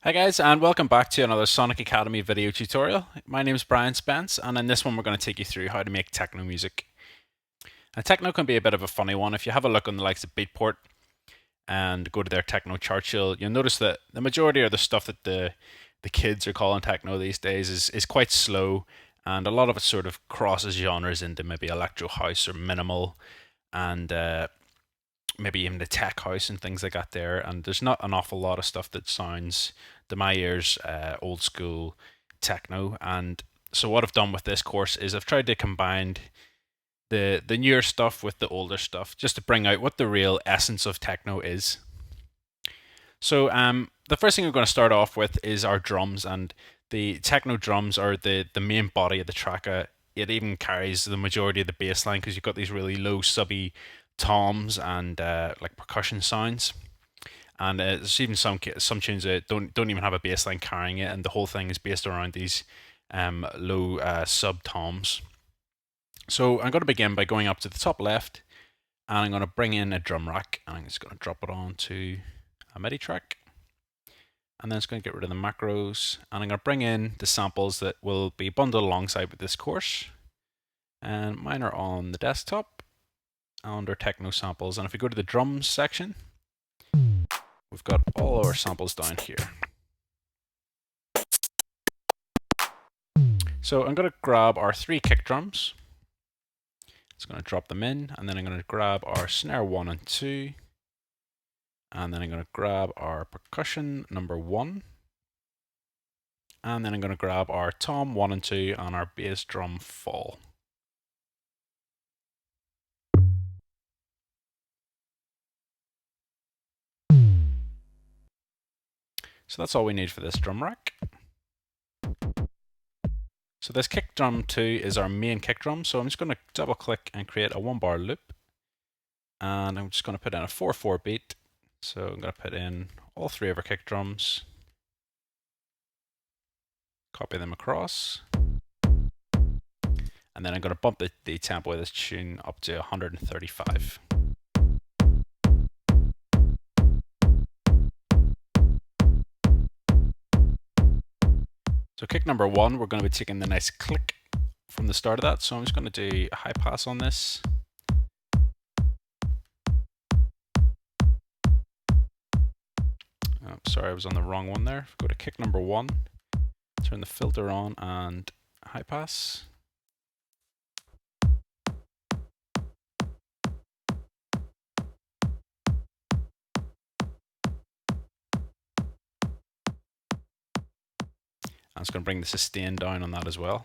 Hi guys, and welcome back to another Sonic Academy video tutorial. My name is Brian Spence, and in this one we're going to take you through how to make techno music. Now techno can be a bit of a funny one. If you have a look on the likes of Beatport and go to their techno charts, you'll notice that the majority of the stuff that the kids are calling techno these days is quite slow, and a lot of it sort of crosses genres into maybe electro house or minimal, and maybe even the tech house and things like that there. And there's not an awful lot of stuff that sounds, to my ears, old school techno. And so what I've done with this course is I've tried to combine the newer stuff with the older stuff, just to bring out what the real essence of techno is. So the first thing we're going to start off with is our drums, and the techno drums are the main body of the track. It even carries the majority of the bass line because you've got these really low subby toms and like percussion sounds. And there's even some tunes that don't even have a bass line carrying it, and the whole thing is based around these low sub toms. So I'm going to begin by going up to the top left, and I'm going to bring in a drum rack, and I'm just going to drop it onto a MIDI track. And then it's going to get rid of the macros, and I'm going to bring in the samples that will be bundled alongside with this course. And mine are on the desktop under techno samples. And if we go to the drums section, we've got all our samples down here. So I'm going to grab our 3 kick drums. It's going to drop them in, and then I'm going to grab our snare 1 and 2. And then I'm going to grab our percussion number 1. And then I'm going to grab our tom 1 and 2 and our bass drum fall. So that's all we need for this drum rack. So this kick drum 2 is our main kick drum. So I'm just going to double click and create a 1 bar loop. And I'm just going to put in a 4/4 beat. So I'm going to put in all 3 of our kick drums. Copy them across. And then I'm going to bump the tempo of this tune up to 135. So kick number 1, we're going to be taking the nice click from the start of that. So I'm just going to do a high pass on this. Oh, sorry, I was on the wrong one there. Go to kick number 1, turn the filter on and high pass. I'm just going to bring the sustain down on that as well.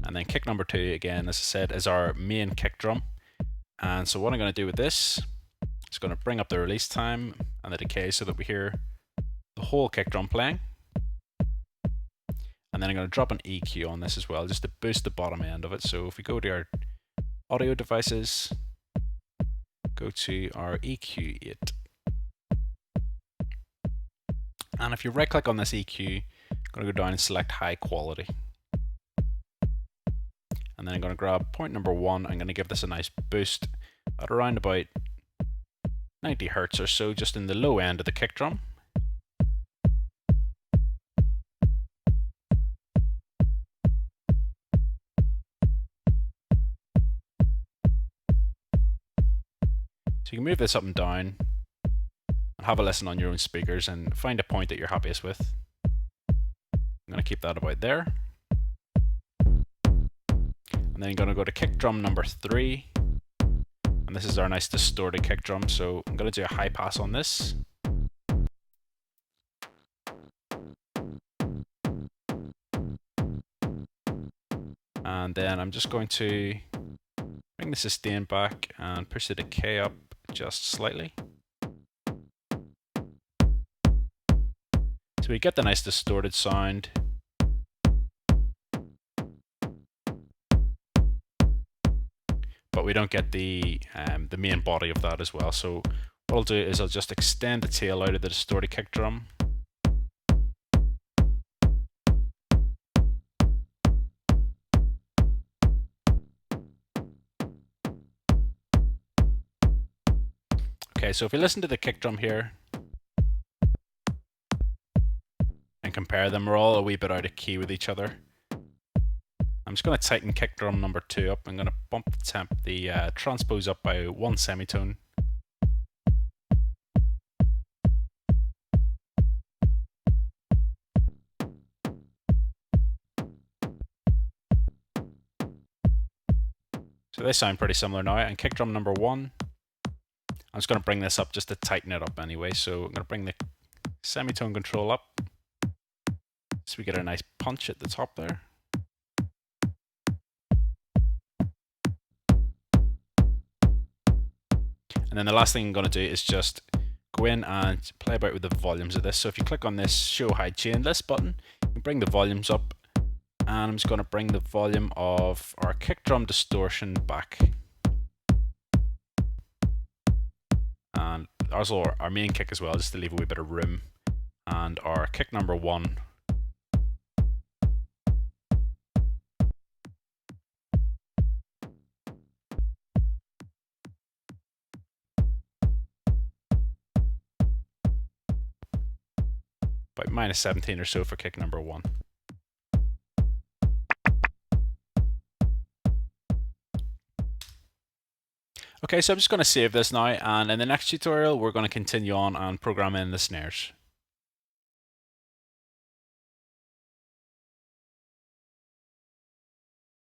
And then kick number 2, again, as I said, is our main kick drum. And so what I'm going to do with this is going to bring up the release time and the decay so that we hear the whole kick drum playing. And then I'm going to drop an EQ on this as well, just to boost the bottom end of it. So if we go to our audio devices, go to our EQ8. And if you right click on this EQ, I'm going to go down and select high quality. And then I'm going to grab point number 1. I'm going to give this a nice boost at around about 90 Hertz or so, just in the low end of the kick drum. So you can move this up and down and have a listen on your own speakers and find a point that you're happiest with. I'm going to keep that about there. And then I'm going to go to kick drum number 3. And this is our nice distorted kick drum. So I'm going to do a high pass on this. And then I'm just going to bring the sustain back and push the decay up just slightly. So we get the nice distorted sound. But we don't get the main body of that as well. So what I'll do is I'll just extend the tail out of the distorted kick drum. Okay, so if we listen to the kick drum here and compare them, we're all a wee bit out of key with each other. I'm just going to tighten kick drum number 2 up. I'm going to bump the transpose up by 1 semitone. So they sound pretty similar now. And kick drum number 1, I'm just going to bring this up just to tighten it up anyway. So I'm going to bring the semitone control up so we get a nice punch at the top there. And then the last thing I'm going to do is just go in and play about with the volumes of this. So if you click on this show hide chain list button, you can bring the volumes up, and I'm just going to bring the volume of our kick drum distortion back. And also our main kick as well, just to leave a wee bit of room. And our kick number 1. About -17 or so for kick number 1. Okay, so I'm just going to save this now, and in the next tutorial we're going to continue on and program in the snares.